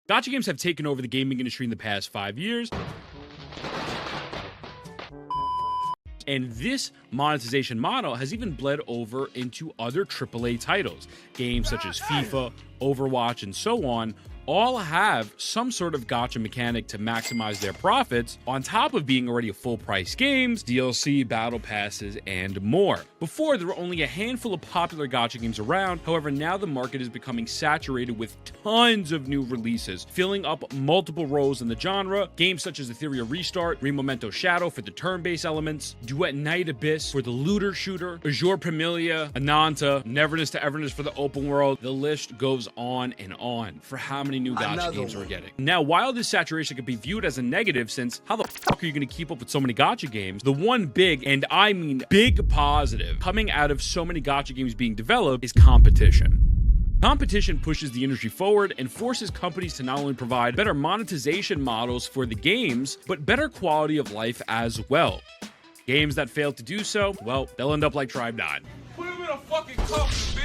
Gacha games have taken over the gaming industry in the past 5 years. And this monetization model has even bled over into other AAA titles. Games such as FIFA, Overwatch, and so on all have some sort of gacha mechanic to maximize their profits, on top of being already full-price games, DLC, battle passes, and more. Before, there were only a handful of popular gacha games around. However, now the market is becoming saturated with tons of new releases, filling up multiple roles in the genre. Games such as Ethereal Restart, Memento Shadow for the turn-based elements, Duet Night Abyss for the looter shooter, Azure Premilia, Ananta, Neverness to Everness for the open world. The list goes on and on for how many new gacha games we're getting. Now, while this saturation could be viewed as a negative, since how the fuck are you going to keep up with so many gacha games, the one big, and I mean big positive, coming out of so many gacha games being developed is competition. Competition pushes the industry forward and forces companies to not only provide better monetization models for the games, but better quality of life as well. Games that fail to do so, well, they'll end up like Tribe 9. Put him in a fucking cup, bitch.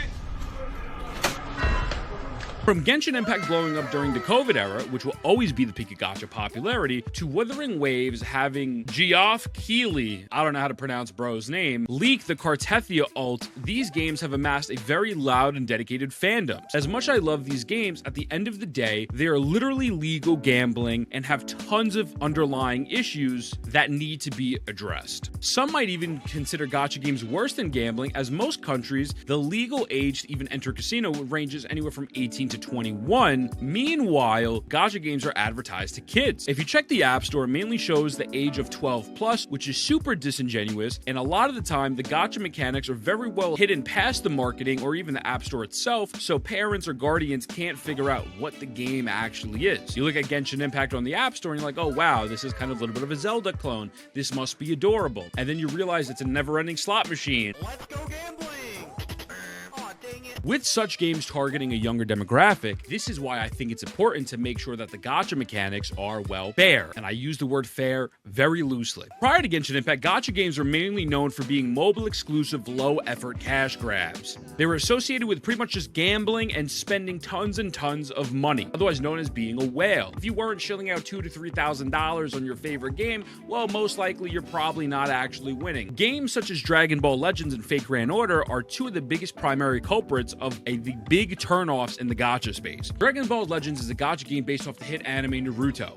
From Genshin Impact blowing up during the COVID era, which will always be the peak of gacha popularity, to Wuthering Waves having Geoff Keighley, I don't know how to pronounce bro's name, leak the Cartethia ult, these games have amassed a very loud and dedicated fandom. As much as I love these games, at the end of the day, they are literally legal gambling and have tons of underlying issues that need to be addressed. Some might even consider gacha games worse than gambling, as most countries, the legal age to even enter casino ranges anywhere from 18 to 21. Meanwhile, gacha games are advertised to kids. If you check the App Store, it mainly shows the age of 12 plus, which is super disingenuous, and a lot of the time, the gacha mechanics are very well hidden past the marketing or even the App Store itself, so parents or guardians can't figure out what the game actually is. You look at Genshin Impact on the App Store and you're like, oh wow, this is kind of a little bit of a Zelda clone. This must be adorable. And then you realize it's a never-ending slot machine. Let's go gambling! With such games targeting a younger demographic, this is why I think it's important to make sure that the gacha mechanics are, well, fair. And I use the word fair very loosely. Prior to Genshin Impact, gacha games were mainly known for being mobile-exclusive, low-effort cash grabs. They were associated with pretty much just gambling and spending tons and tons of money, otherwise known as being a whale. If you weren't shilling out $2,000 to $3,000 on your favorite game, well, most likely you're probably not actually winning. Games such as Dragon Ball Legends and Fate Grand Order are two of the biggest primary culprits of the big turnoffs in the gacha space. Dragon Ball Legends is a gacha game based off the hit anime Naruto.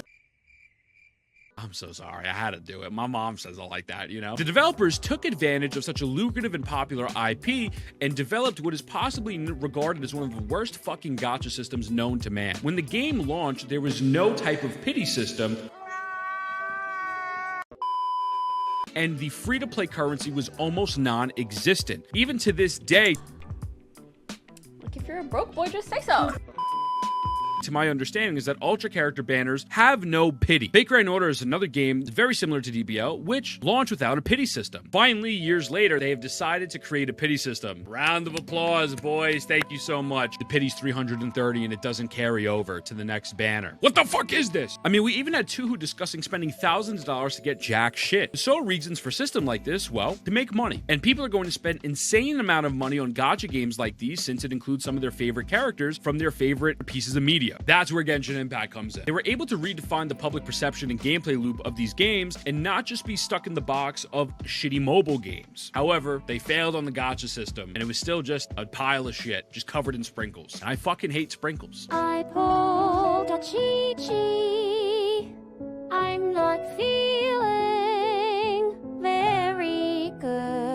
I'm so sorry, I had to do it. My mom says it like that, you know? The developers took advantage of such a lucrative and popular IP and developed what is possibly regarded as one of the worst fucking gacha systems known to man. When the game launched, there was no type of pity system, and the free-to-play currency was almost non-existent. Even to this day, if you're a broke boy, just say so. to my understanding, is that Ultra character banners have no pity. Fate Grand Order is another game very similar to DBL, which launched without a pity system. Finally, years later, they have decided to create a pity system. Round of applause, boys. Thank you so much. The pity's 330 and it doesn't carry over to the next banner. What the fuck is this? I mean, we even had Tuhu discussing spending thousands of dollars to get jack shit. So reasons for a system like this, well, to make money. And people are going to spend insane amount of money on gacha games like these since it includes some of their favorite characters from their favorite pieces of media. That's where Genshin Impact comes in. They were able to redefine the public perception and gameplay loop of these games and not just be stuck in the box of shitty mobile games. However, they failed on the gacha system and it was still just a pile of shit, just covered in sprinkles. And I fucking hate sprinkles. I pulled a chi-chi. I'm not feeling very good.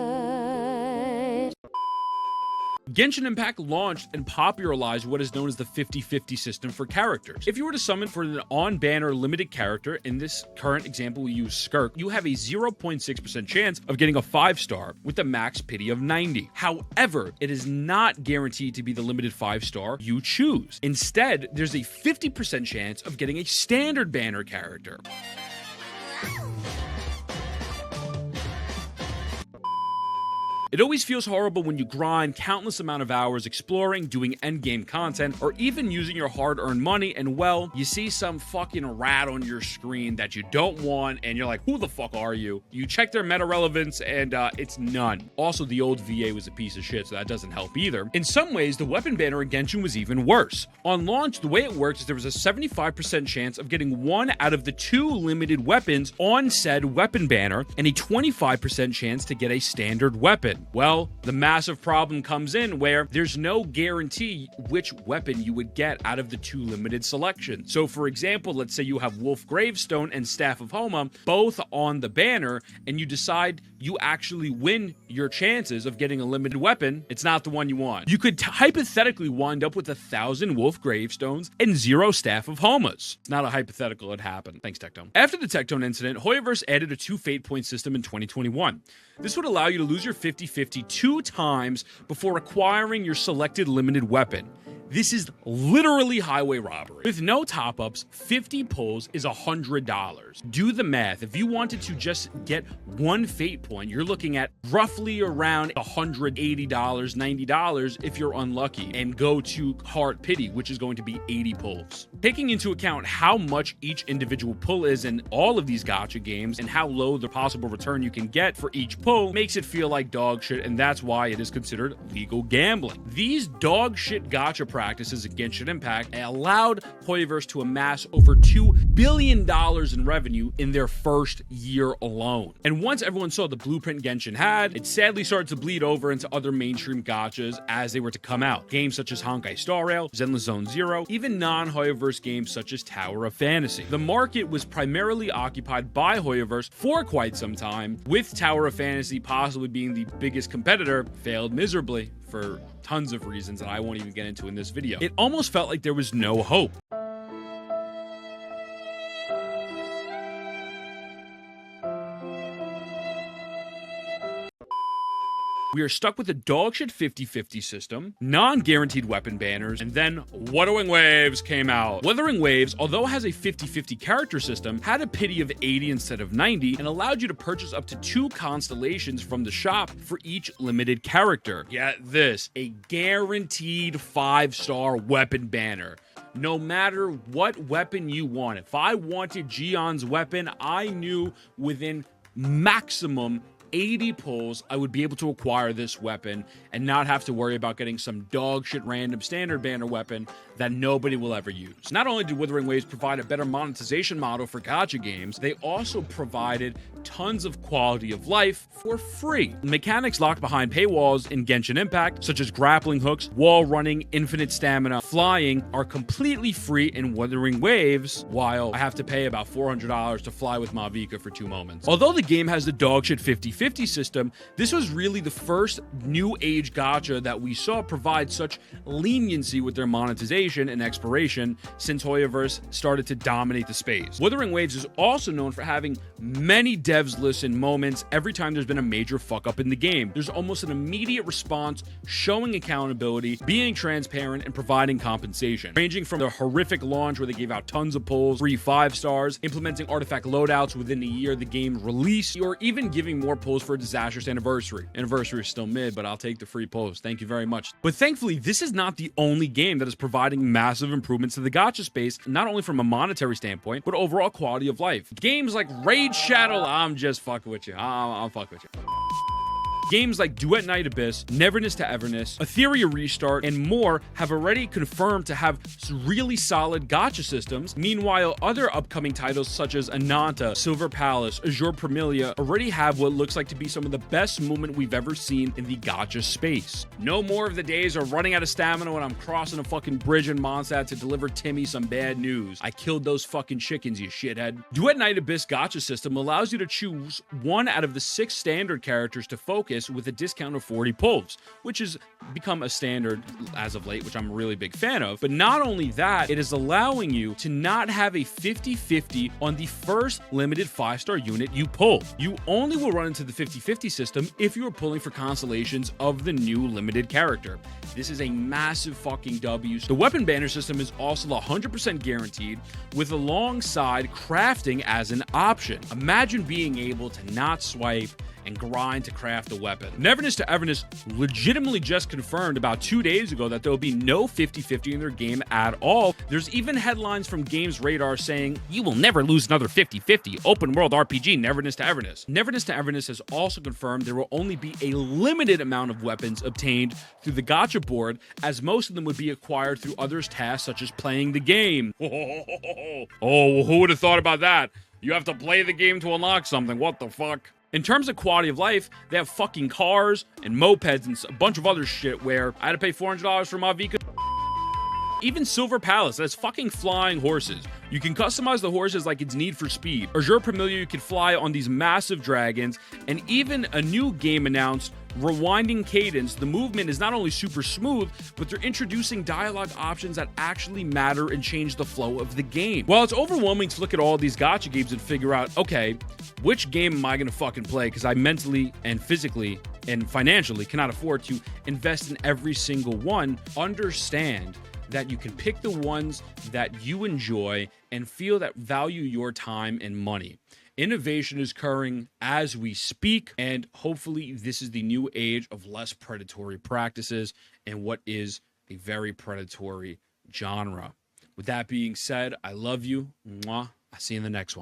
Genshin Impact launched and popularized what is known as the 50-50 system for characters. If you were to summon for an on-banner limited character, in this current example we use Skirk, you have a 0.6% chance of getting a 5-star with a max pity of 90. However, it is not guaranteed to be the limited 5-star you choose. Instead, there's a 50% chance of getting a standard banner character. It always feels horrible when you grind countless amount of hours exploring, doing endgame content, or even using your hard-earned money, and well, you see some fucking rat on your screen that you don't want, and you're like, who the fuck are you? You check their meta relevance, and it's none. Also, the old VA was a piece of shit, so that doesn't help either. In some ways, the weapon banner in Genshin was even worse. On launch, the way it works is there was a 75% chance of getting 1 out of the 2 limited weapons on said weapon banner, and a 25% chance to get a standard weapon. Well, the massive problem comes in where there's no guarantee which weapon you would get out of the 2 limited selections. So for example, let's say you have Wolf Gravestone and Staff of Homa both on the banner, and you decide you actually win your chances of getting a limited weapon. It's not the one you want. You could hypothetically wind up with 1,000 Wolf Gravestones and 0 Staff of Homas. It's not a hypothetical, it happened. Thanks, Tectone. After the Tectone incident, Hoyoverse added a 2 fate point system in 2021. This would allow you to lose your 50-50 2 times before acquiring your selected limited weapon. This is literally highway robbery. With no top-ups, 50 pulls is $100. Do the math. If you wanted to just get 1 fate point, you're looking at roughly around $180, $90 if you're unlucky, and go to Heart Pity, which is going to be 80 pulls. Taking into account how much each individual pull is in all of these gacha games and how low the possible return you can get for each pull makes it feel like dog shit, and that's why it is considered legal gambling. These dog shit gacha practices in Genshin Impact allowed Hoyoverse to amass over $2 billion in revenue in their first year alone. And once everyone saw the blueprint Genshin had, it sadly started to bleed over into other mainstream gachas as they were to come out. Games such as Honkai Star Rail, Zenless Zone Zero, even non-Hoyoverse games such as Tower of Fantasy. The market was primarily occupied by Hoyoverse for quite some time, with Tower of Fantasy possibly being the biggest competitor, failed miserably for tons of reasons that I won't even get into in this video. It almost felt like there was no hope. We are stuck with a dogshit 50-50 system, non-guaranteed weapon banners, and then Wuthering Waves came out. Wuthering Waves, although it has a 50-50 character system, had a pity of 80 instead of 90, and allowed you to purchase up to 2 constellations from the shop for each limited character. Get this, a guaranteed 5-star weapon banner. No matter what weapon you want. If I wanted Gion's weapon, I knew within maximum 80 pulls, I would be able to acquire this weapon and not have to worry about getting some dog shit random standard banner weapon that nobody will ever use. Not only did Wuthering Waves provide a better monetization model for gacha games, they also provided tons of quality of life for free. Mechanics locked behind paywalls in Genshin Impact, such as grappling hooks, wall running, infinite stamina, flying, are completely free in Wuthering Waves, while I have to pay about $400 to fly with Mavica for 2 moments. Although the game has the dogshit 50-50 system, this was really the first new age gacha that we saw provide such leniency with their monetization and exploration since Hoyoverse started to dominate the space. Wuthering Waves is also known for having many devs listen moments every time there's been a major fuck up in the game. There's almost an immediate response, showing accountability, being transparent, and providing compensation. Ranging from the horrific launch where they gave out tons of pulls, free 5 stars, implementing artifact loadouts within a year the game release, or even giving more pulls for a disastrous anniversary. Anniversary is still mid, but I'll take the free pulls. Thank you very much. But thankfully, this is not the only game that is providing massive improvements to the gacha space, not only from a monetary standpoint, but overall quality of life. Games like Raid Shadow, I'm just fucking with you. I'm fucking with you. Games like Duet Night Abyss, Neverness to Everness, Etheria Restart, and more have already confirmed to have really solid gacha systems. Meanwhile, other upcoming titles such as Ananta, Silver Palace, Azure Premilia already have what looks like to be some of the best movement we've ever seen in the gacha space. No more of the days of running out of stamina when I'm crossing a fucking bridge in Mondstadt to deliver Timmy some bad news. I killed those fucking chickens, you shithead. Duet Night Abyss gacha system allows you to choose 1 out of the 6 standard characters to focus with a discount of 40 pulls, which has become a standard as of late, which I'm a really big fan of. But not only that, it is allowing you to not have a 50-50 on the first limited 5-star unit you pull. You only will run into the 50-50 system if you are pulling for constellations of the new limited character. This is a massive fucking W. The weapon banner system is also 100% guaranteed, with alongside crafting as an option. Imagine being able to not swipe and grind to craft a weapon. Neverness to Everness legitimately just confirmed about 2 days ago that there will be no 50-50 in their game at all. There's even headlines from Games Radar saying, "You will never lose another 50-50 open world RPG Neverness to Everness." Neverness to Everness has also confirmed there will only be a limited amount of weapons obtained through the Gacha board, as most of them would be acquired through others' tasks such as playing the game. Oh, who would have thought about that? You have to play the game to unlock something. What the fuck? In terms of quality of life, they have fucking cars and mopeds and a bunch of other shit where I had to pay $400 for my Vika. Even Silver Palace has fucking flying horses. You can customize the horses like it's Need for Speed. Azure Premier, you can fly on these massive dragons, and even a new game announced, Rewinding Cadence. The movement is not only super smooth, but they're introducing dialogue options that actually matter and change the flow of the game. While it's overwhelming to look at all these gacha games and figure out, okay, which game am I gonna fucking play? Because I mentally and physically and financially cannot afford to invest in every single one. Understand that you can pick the ones that you enjoy and feel that value your time and money. Innovation is occurring as we speak, and hopefully this is the new age of less predatory practices and what is a very predatory genre. With that being said, I love you. Mwah. I'll see you in the next one.